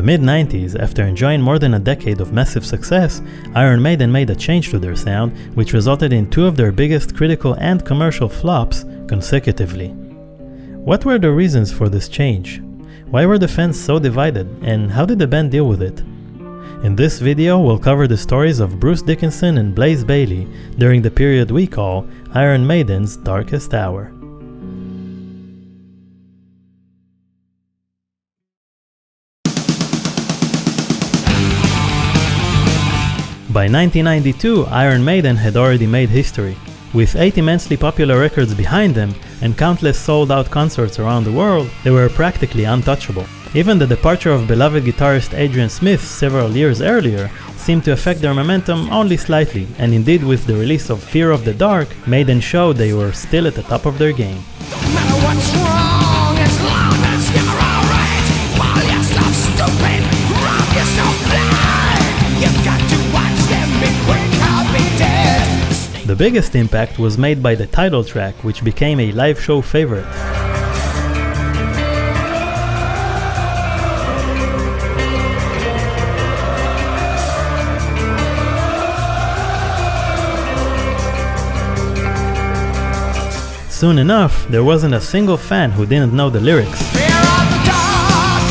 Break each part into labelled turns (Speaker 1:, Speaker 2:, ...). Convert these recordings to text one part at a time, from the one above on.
Speaker 1: mid-90s, after enjoying more than a decade of massive success, Iron Maiden made a change to their sound, which resulted in two of their biggest critical and commercial flops consecutively. What were the reasons for this change? Why were the fans so divided, and how did the band deal with it? In this video, we'll cover the stories of Bruce Dickinson and Blaze Bayley during the period we call Iron Maiden's darkest hour. By 1992, Iron Maiden had already made history. With 8 immensely popular records behind them and countless sold-out concerts around the world, they were practically untouchable. Even the departure of beloved guitarist Adrian Smith several years earlier seemed to affect their momentum only slightly, and indeed with the release of Fear of the Dark, Maiden showed they were still at the top of their game.
Speaker 2: Don't matter what's wrong, as long as you're alright. While you're so stupid, wrong, you're so blind. You've got to watch them be quick, I'll be dead.
Speaker 1: The biggest impact was made by the title track, which became a live show favorite. Soon enough, there wasn't a single fan who didn't know the lyrics.
Speaker 2: Fear of the dark,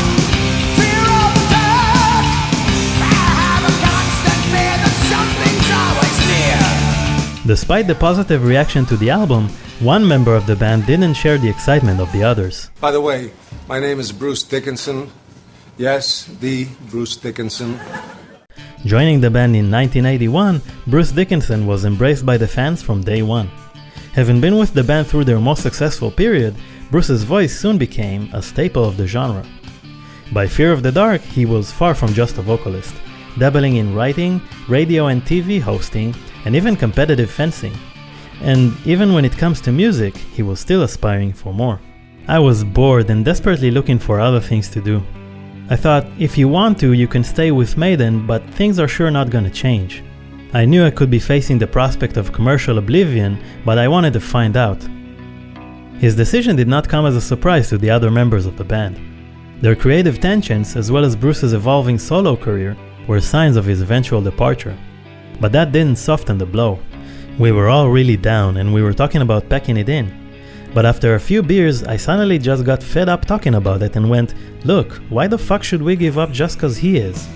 Speaker 2: fear of the dark. I have a constant fear that something's always near.
Speaker 1: Despite the positive reaction to the album, one member of the band didn't share the excitement of the others.
Speaker 3: By the way, my name is Bruce Dickinson. Yes, the Bruce Dickinson.
Speaker 1: Joining the band in 1981, Bruce Dickinson was embraced by the fans from day one. Having been with the band through their most successful period, Bruce's voice soon became a staple of the genre. By Fear of the Dark, he was far from just a vocalist, dabbling in writing, radio and TV hosting, and even competitive fencing. And even when it comes to music, he was still aspiring for more. I was bored and desperately looking for other things to do. I thought, if you want to, you can stay with Maiden, but things are sure not gonna change. I knew I could be facing the prospect of commercial oblivion, but I wanted to find out. His decision did not come as a surprise to the other members of the band. Their creative tensions, as well as Bruce's evolving solo career, were signs of his eventual departure. But that didn't soften the blow. We were all really down and we were talking about packing it in. But after a few beers, I suddenly just got fed up talking about it and went, look, why the fuck should we give up just cause he is?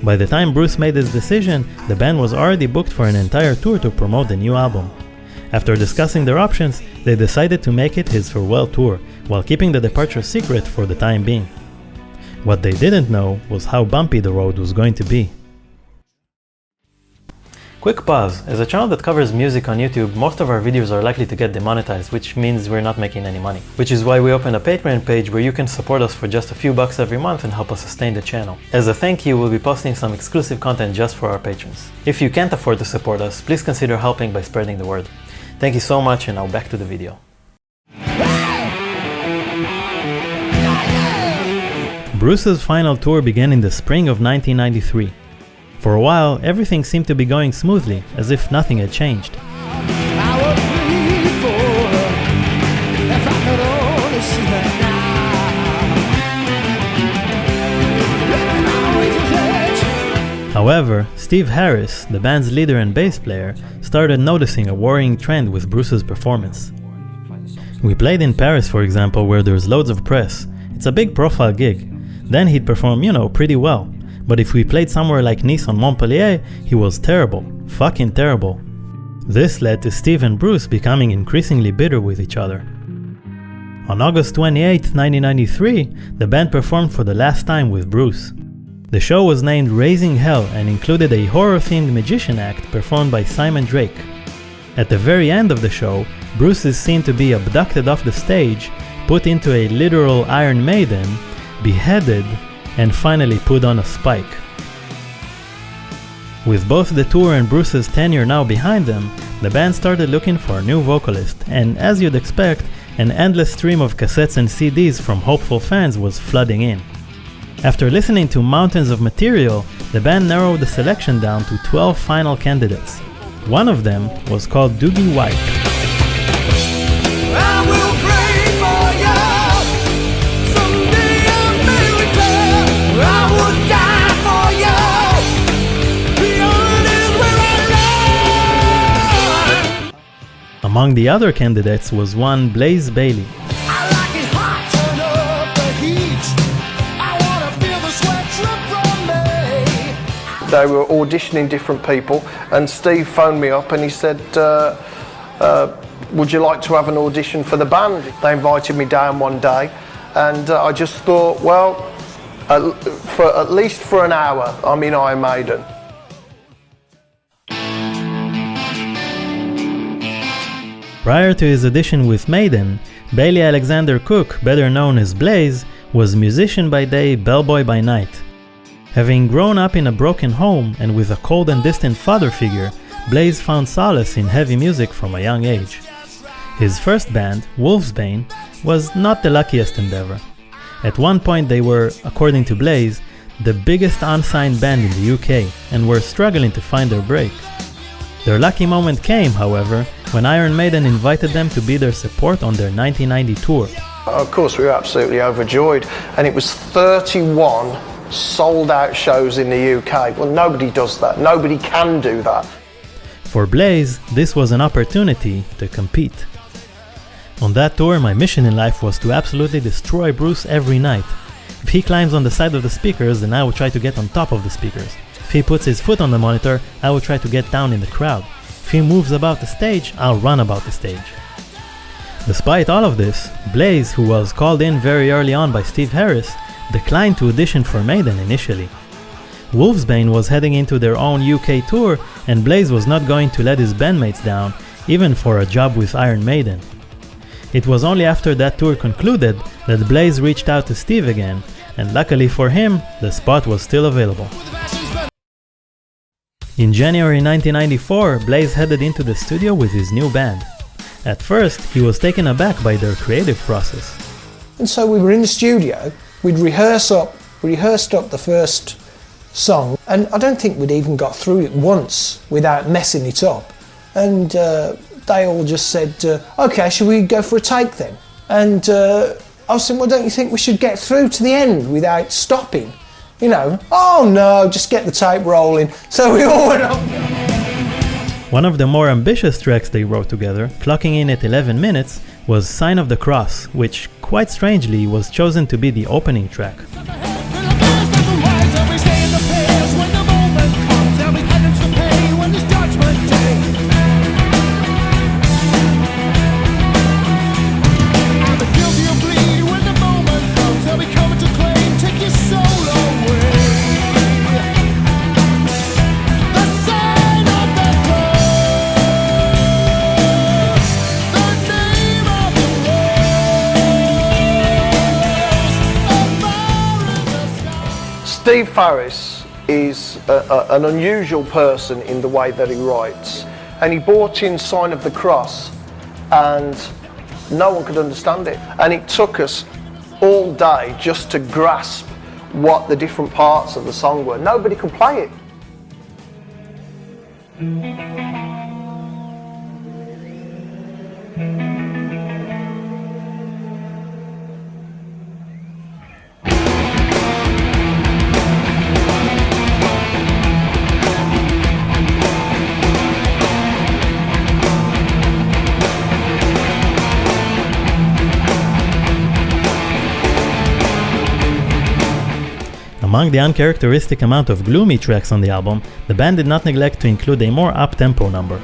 Speaker 1: By the time Bruce made his decision, the band was already booked for an entire tour to promote the new album. After discussing their options, they decided to make it his farewell tour, while keeping the departure secret for the time being. What they didn't know was how bumpy the road was going to be. Quick pause. As a channel that covers music on YouTube, most of our videos are likely to get demonetized, which means we're not making any money. Which is why we opened a Patreon page where you can support us for just a few bucks every month and help us sustain the channel. As a thank you, we'll be posting some exclusive content just for our patrons. If you can't afford to support us, please consider helping by spreading the word. Thank you so much, and now back to the video. Bruce's final tour began in the spring of 1993. For a while, everything seemed to be going smoothly, as if nothing had changed. However, Steve Harris, the band's leader and bass player, started noticing a worrying trend with Bruce's performance. We played in Paris, for example, where there's loads of press. It's a big profile gig. Then he'd perform, pretty well. But if we played somewhere like Nice or Montpellier, he was terrible. Fucking terrible. This led to Steve and Bruce becoming increasingly bitter with each other. On August 28, 1993, the band performed for the last time with Bruce. The show was named Raising Hell and included a horror-themed magician act performed by Simon Drake. At the very end of the show, Bruce is seen to be abducted off the stage, put into a literal Iron Maiden, beheaded, and finally put on a spike. With both the tour and Bruce's tenure now behind them, the band started looking for a new vocalist, and as you'd expect, an endless stream of cassettes and CDs from hopeful fans was flooding in. After listening to mountains of material, the band narrowed the selection down to 12 final candidates. One of them was called Doogie White.
Speaker 2: I will pray for you. Someday I may return.
Speaker 1: Among the other candidates was one Blaze Bayley.
Speaker 2: I like it hot, turn up the heat. I wanna feel the sweat drip from me.
Speaker 4: They were auditioning different people, and Steve phoned me up and he said, would you like to have an audition for the band? They invited me down one day, and I just thought, well, at least for an hour, I'm in Iron Maiden.
Speaker 1: Prior to his audition with Maiden, Bailey Alexander Cook, better known as Blaze, was musician by day, bellboy by night. Having grown up in a broken home and with a cold and distant father figure, Blaze found solace in heavy music from a young age. His first band, Wolfsbane, was not the luckiest endeavor. At one point they were, according to Blaze, the biggest unsigned band in the UK and were struggling to find their break. Their lucky moment came, however, when Iron Maiden invited them to be their support on their 1990 tour.
Speaker 4: Of course, we were absolutely overjoyed, and it was 31 sold-out shows in the UK. Well, nobody does that. Nobody can do that.
Speaker 1: For Blaze, this was an opportunity to compete. On that tour, my mission in life was to absolutely destroy Bruce every night. If he climbs on the side of the speakers, then I will try to get on top of the speakers. If he puts his foot on the monitor, I will try to get down in the crowd. If he moves about the stage, I'll run about the stage. Despite all of this, Blaze, who was called in very early on by Steve Harris, declined to audition for Maiden initially. Wolfsbane was heading into their own UK tour, and Blaze was not going to let his bandmates down, even for a job with Iron Maiden. It was only after that tour concluded that Blaze reached out to Steve again, and luckily for him, the spot was still available. In January 1994, Blaze headed into the studio with his new band. At first, he was taken aback by their creative process.
Speaker 5: And so we were in the studio, we rehearsed up the first song, and I don't think we'd even got through it once without messing it up. And they all just said, okay, shall we go for a take then? And I was saying, well, don't you think we should get through to the end without stopping? You know, oh no, just get the tape rolling. So we all went up.
Speaker 1: One of the more ambitious tracks they wrote together, clocking in at 11 minutes, was Sign of the Cross, which, quite strangely, was chosen to be the opening track.
Speaker 4: Steve Harris is an unusual person in the way that he writes, and he brought in Sign of the Cross and no one could understand it, and it took us all day just to grasp what the different parts of the song were. Nobody could play it.
Speaker 1: Among the uncharacteristic amount of gloomy tracks on the album, the band did not neglect to include a more up-tempo number.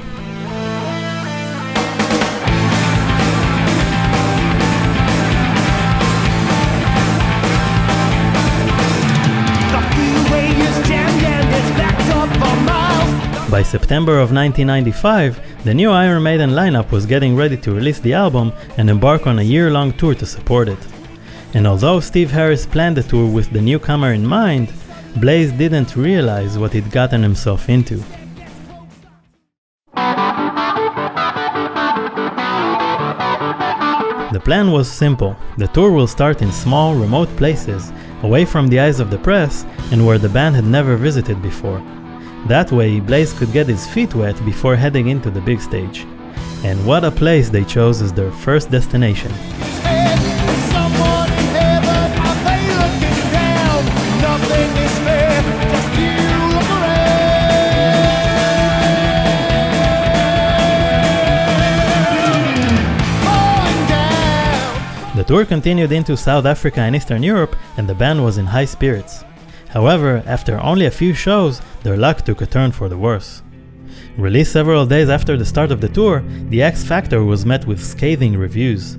Speaker 1: By September of 1995, the new Iron Maiden lineup was getting ready to release the album and embark on a year-long tour to support it. And although Steve Harris planned the tour with the newcomer in mind, Blaze didn't realize what he'd gotten himself into. The plan was simple. The tour will start in small, remote places, away from the eyes of the press and where the band had never visited before. That way, Blaze could get his feet wet before heading into the big stage. And what a place they chose as their first destination. The tour continued into South Africa and Eastern Europe, and the band was in high spirits. However, after only a few shows, their luck took a turn for the worse. Released several days after the start of the tour, The X Factor was met with scathing reviews.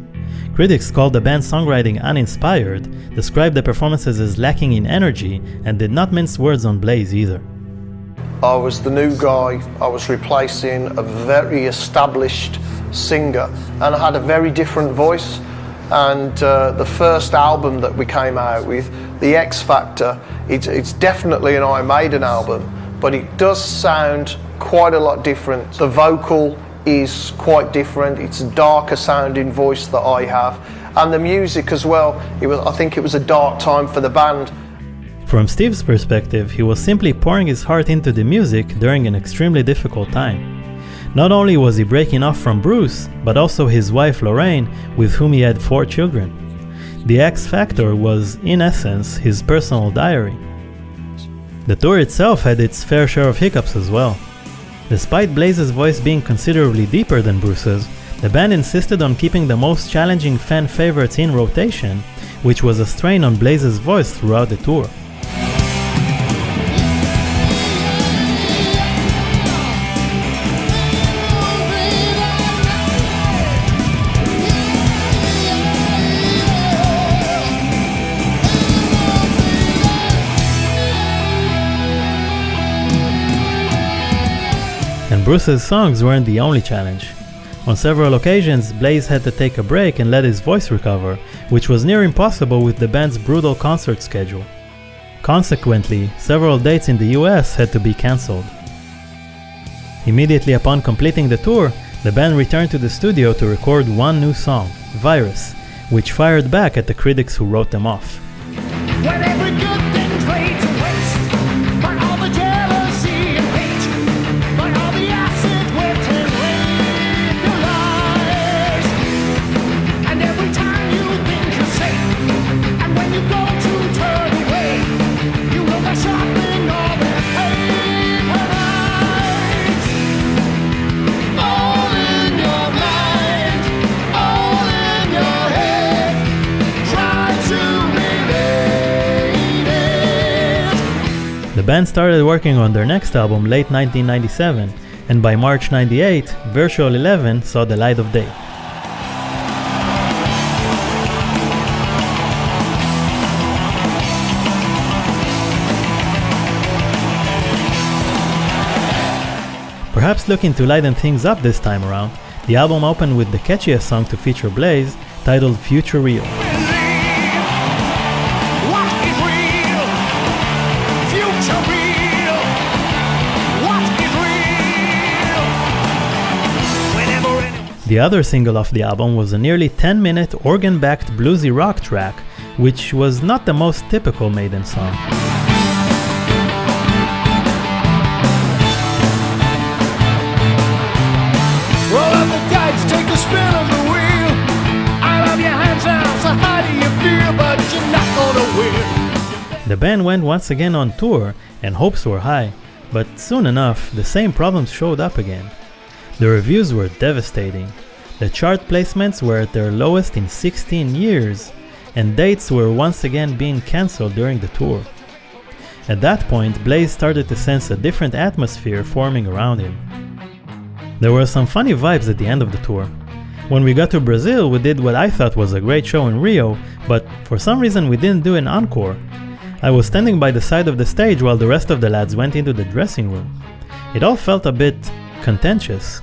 Speaker 1: Critics called the band's songwriting uninspired, described the performances as lacking in energy, and did not mince words on Blaze either.
Speaker 4: I was the new guy. I was replacing a very established singer, and I had a very different voice. And the first album that we came out with, The X Factor, it's definitely an Iron Maiden album, but it does sound quite a lot different. The vocal is quite different. It's a darker sounding voice that I have, and the music as well. I think it was a dark time for the band.
Speaker 1: From Steve's perspective, he was simply pouring his heart into the music during an extremely difficult time. Not only was he breaking off from Bruce, but also his wife Lorraine, with whom he had 4 children. The X Factor was, in essence, his personal diary. The tour itself had its fair share of hiccups as well. Despite Blaze's voice being considerably deeper than Bruce's, the band insisted on keeping the most challenging fan favorites in rotation, which was a strain on Blaze's voice throughout the tour. And Bruce's songs weren't the only challenge. On several occasions, Blaze had to take a break and let his voice recover, which was near impossible with the band's brutal concert schedule. Consequently, several dates in the US had to be cancelled. Immediately upon completing the tour, the band returned to the studio to record one new song, Virus, which fired back at the critics who wrote them off.
Speaker 2: When every good thing fades to waste, by all the jealousy and hate, by all the acid wet and rain your lies. And every time you think you're safe, and when you go to turn away, you will go shopping all that paper eyes. All in your mind, all in your head, try to relate it.
Speaker 1: The band started working on their next album late 1997, and by March 98, Virtual 11 saw the light of day. Perhaps looking to lighten things up this time around, the album opened with the catchiest song to feature Blaze, titled Future Real.
Speaker 2: What is real? Future real. What is real? Whenever
Speaker 1: The other single off the album was a nearly 10-minute organ-backed bluesy rock track, which was not the most typical Maiden song.
Speaker 2: roll up the dice, take a spin of the wheel. I love your hands now, so how do you feel? But you're not gonna win.
Speaker 1: The band went once again on tour, and hopes were high, but soon enough, the same problems showed up again. The reviews were devastating. The chart placements were at their lowest in 16 years, and dates were once again being cancelled during the tour. At that point, Blaze started to sense a different atmosphere forming around him. There were some funny vibes at the end of the tour. When we got to Brazil, we did what I thought was a great show in Rio, but for some reason we didn't do an encore. I was standing by the side of the stage while the rest of the lads went into the dressing room. It all felt a bit contentious.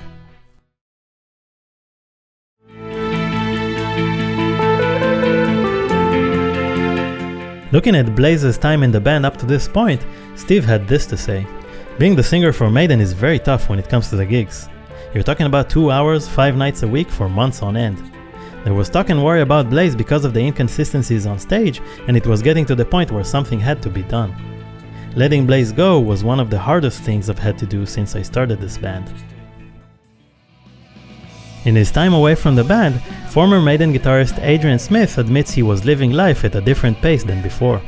Speaker 1: Looking at Blaze's time in the band up to this point, Steve had this to say. Being the singer for Maiden is very tough when it comes to the gigs. You're talking about 2 hours, 5 nights a week for months on end. There was talk and worry about Blaze because of the inconsistencies on stage, and it was getting to the point where something had to be done. Letting Blaze go was one of the hardest things I've had to do since I started this band. In his time away from the band, former Maiden guitarist Adrian Smith admits he was living life at a different pace than before.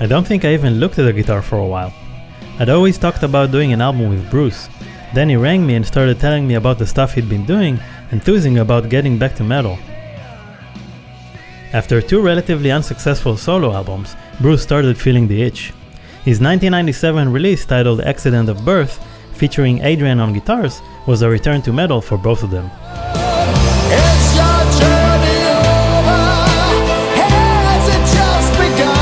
Speaker 1: I don't think I even looked at the guitar for a while. I'd always talked about doing an album with Bruce. Then he rang me and started telling me about the stuff he'd been doing, enthusing about getting back to metal. After two relatively unsuccessful solo albums, Bruce started feeling the itch. His 1997 release titled Accident of Birth, featuring Adrian on guitars, was a return to metal for both of them.
Speaker 2: It's your journey over. Has it just begun?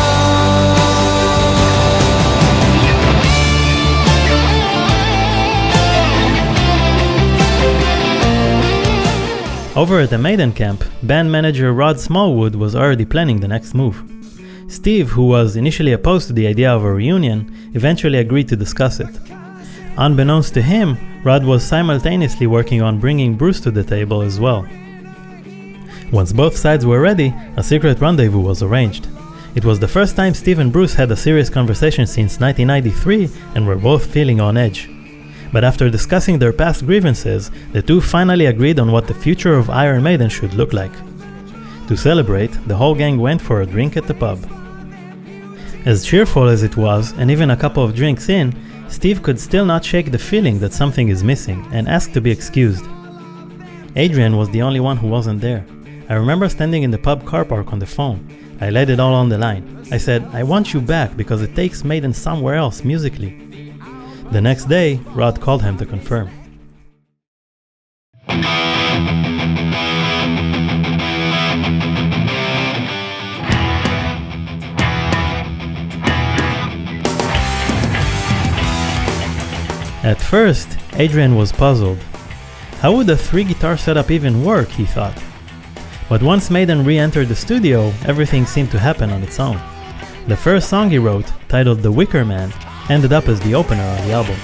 Speaker 1: Over at the Maiden camp, band manager Rod Smallwood was already planning the next move. Steve, who was initially opposed to the idea of a reunion, eventually agreed to discuss it. Unbeknownst to him, Rod was simultaneously working on bringing Bruce to the table as well. Once both sides were ready, a secret rendezvous was arranged. It was the first time Steve and Bruce had a serious conversation since 1993 and were both feeling on edge. But after discussing their past grievances, the two finally agreed on what the future of Iron Maiden should look like. To celebrate, the whole gang went for a drink at the pub. As cheerful as it was, and even a couple of drinks in, Steve could still not shake the feeling that something is missing and asked to be excused. Adrian was the only one who wasn't there. I remember standing in the pub car park on the phone. I laid it all on the line. I said, I want you back because it takes Maiden somewhere else musically. The next day, Rod called him to confirm. At first, Adrian was puzzled. How would a 3-guitar setup even work, he thought. But once Maiden re-entered the studio, everything seemed to happen on its own. The first song he wrote, titled The Wicker Man, ended up as the opener on the album.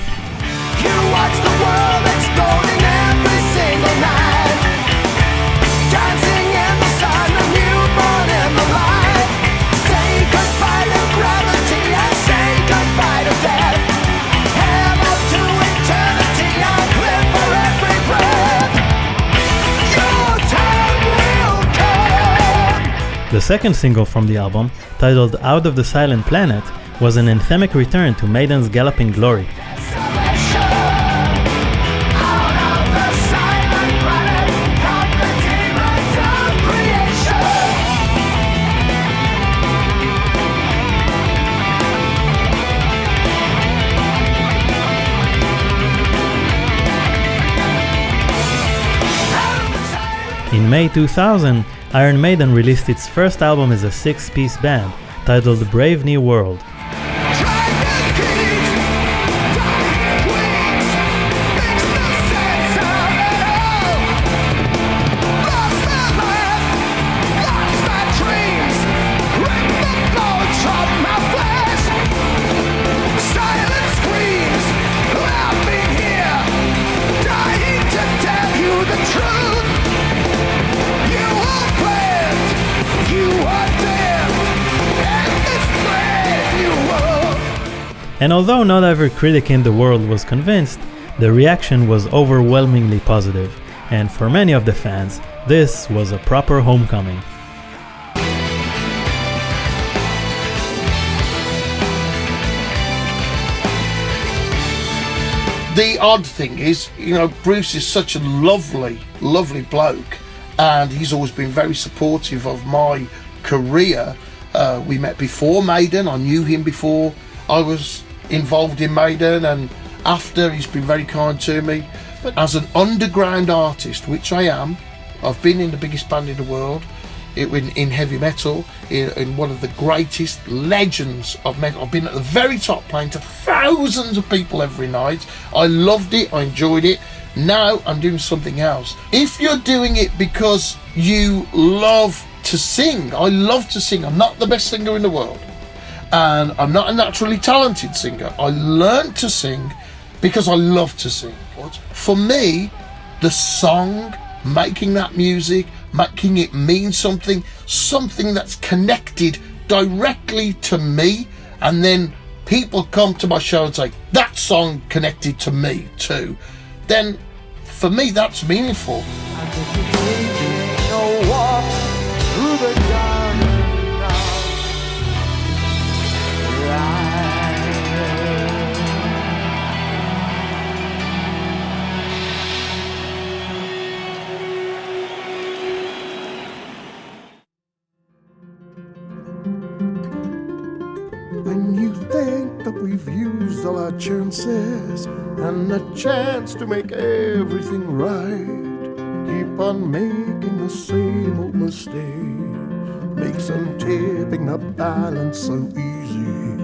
Speaker 2: You watch the world exploding every single night, dancing in the sun, a newborn in the light. Say goodbye to gravity and say goodbye to death. Heaven to eternity, I'll live for every breath. Your time will come.
Speaker 1: The second single from the album, titled Out of the Silent Planet, was an anthemic return to Maiden's galloping glory. In May 2000, Iron Maiden released its first album as a 6-piece band, titled Brave New World. And although not every critic in the world was convinced, the reaction was overwhelmingly positive, and for many of the fans, this was a proper homecoming.
Speaker 6: The odd thing is, Bruce is such a lovely, lovely bloke, and he's always been very supportive of my career. We met before Maiden, I knew him before I was involved in Maiden, and after, he's been very kind to me. But as an underground artist, which I am, I've been in the biggest band in the world, in heavy metal, in one of the greatest legends of metal. I've been at the very top, playing to thousands of people every night. I loved it, I enjoyed it. Now I'm doing something else. If you're doing it because you love to sing, I love to sing. I'm not the best singer in the world, and I'm not a naturally talented singer. I learned to sing because I love to sing. For me, the song, making that music, making it mean something that's connected directly to me, and then people come to my show and say, that song connected to me too, then for me that's meaningful. When you think that we've used all our chances and a chance to make everything right, keep on making the same old mistake. Makes untipping the balance so easy.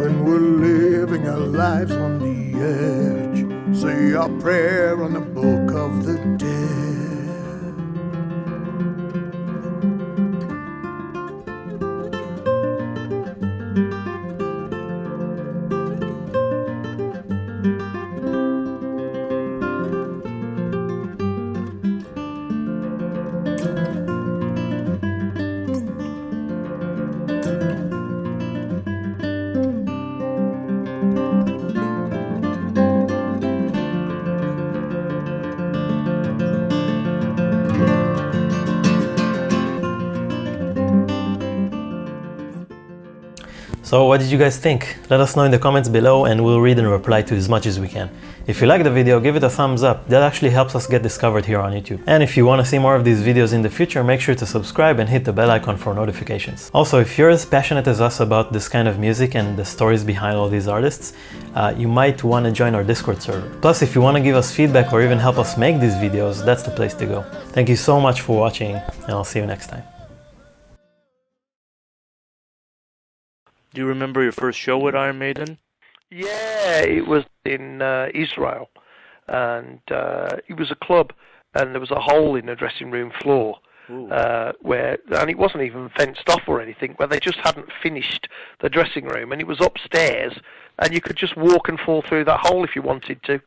Speaker 6: When we're living our lives on the edge, say our prayer on the book of the dead.
Speaker 1: So what did you guys think? Let us know in the comments below and we'll read and reply to as much as we can. If you like the video, give it a thumbs up. That actually helps us get discovered here on YouTube. And if you want to see more of these videos in the future, make sure to subscribe and hit the bell icon for notifications. Also, if you're as passionate as us about this kind of music and the stories behind all these artists, you might want to join our Discord server. Plus, if you want to give us feedback or even help us make these videos, that's the place to go. Thank you so much for watching, and I'll see you next time.
Speaker 7: Do you remember your first show with Iron Maiden?
Speaker 4: Yeah, it was in Israel, and it was a club, and there was a hole in the dressing room floor and it wasn't even fenced off or anything, where they just hadn't finished the dressing room, and it was upstairs, and you could just walk and fall through that hole if you wanted to.